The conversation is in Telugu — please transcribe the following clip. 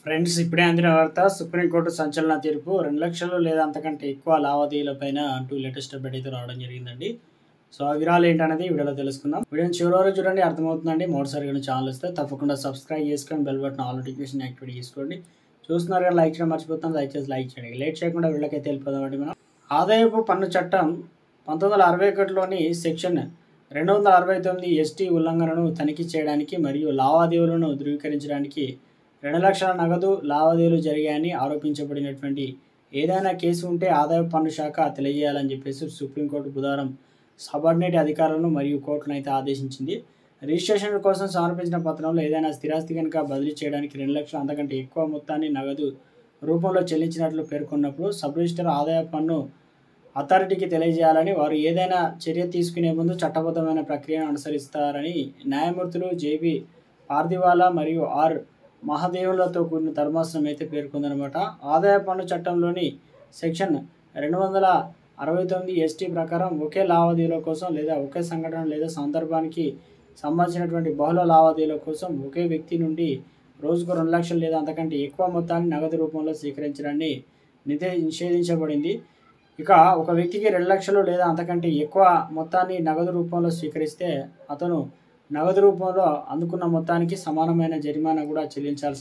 ఫ్రెండ్స్, ఇప్పుడే అందిన వార్త. సుప్రీంకోర్టు సంచలన తీర్పు. 2,00,000 లేదా అంతకంటే ఎక్కువ లావాదేవీలపైన అంటూ లేటెస్ట్ అప్డేట్ అయితే రావడం జరిగిందండి. సో ఆ వివరాలు ఏంటనేది వీడియోలో తెలుసుకుందాం. వీడియోని చివరి వరకు చూడండి, అర్థమవుతుందండి. మొదటిసారి కానీ ఛానల్ వస్తే తప్పకుండా సబ్స్క్రైబ్ చేసుకొని bell button all notification activate చేసుకోండి. చూస్తున్నారు కానీ లైక్ చేయడం మర్చిపోతాను. దయచేసి లైక్ చేయండి. లేట్ చేయకుండా వీళ్ళకైతే వెళ్ళిపోదామండి. మనం ఆదాయపు పన్ను చట్టం 1961లోని సెక్షన్ 269 ఎస్టీ ఉల్లంఘనను తనిఖీ చేయడానికి మరియు లావాదేవీలను ధృవీకరించడానికి 2,00,000 నగదు లావాదేవీలు జరిగాయని ఆరోపించబడినటువంటి ఏదైనా కేసు ఉంటే ఆదాయపు పన్ను శాఖ తెలియజేయాలని చెప్పేసి సుప్రీంకోర్టు బుధవారం సబార్డినేట్ అధికారులను మరియు కోర్టును అయితే ఆదేశించింది. రిజిస్ట్రేషన్ కోసం సమర్పించిన పత్రంలో ఏదైనా స్థిరాస్తి కనుక బదిలీ చేయడానికి 2,00,000 అంతకంటే ఎక్కువ మొత్తాన్ని నగదు రూపంలో చెల్లించినట్లు పేర్కొన్నప్పుడు సబ్ రిజిస్టర్ ఆదాయ పన్ను అథారిటీకి తెలియజేయాలని, వారు ఏదైనా చర్య తీసుకునే ముందు చట్టబద్ధమైన ప్రక్రియను అనుసరిస్తారని న్యాయమూర్తులు జేబీ పార్దివాలా మరియు ఆర్ మహాదేవులతో కూడిన ధర్మాసనం అయితే పేర్కొందనమాట. ఆదాయ పన్ను చట్టంలోని సెక్షన్ 269 ఎస్టీ ప్రకారం ఒకే లావాదేవీల కోసం లేదా ఒకే సంఘటన లేదా సందర్భానికి సంబంధించినటువంటి బహుళ లావాదేవీల కోసం ఒకే వ్యక్తి నుండి రోజుకు 2,00,000 లేదా అంతకంటే ఎక్కువ మొత్తాన్ని నగదు రూపంలో స్వీకరించడాన్ని నిషేధించబడింది. ఇక ఒక వ్యక్తికి 2,00,000 లేదా అంతకంటే ఎక్కువ మొత్తాన్ని నగదు రూపంలో స్వీకరిస్తే అతను నగదు రూపంలో అందుకున్న మొత్తానికి సమానమైన జరిమానా కూడా చెల్లించాల్సి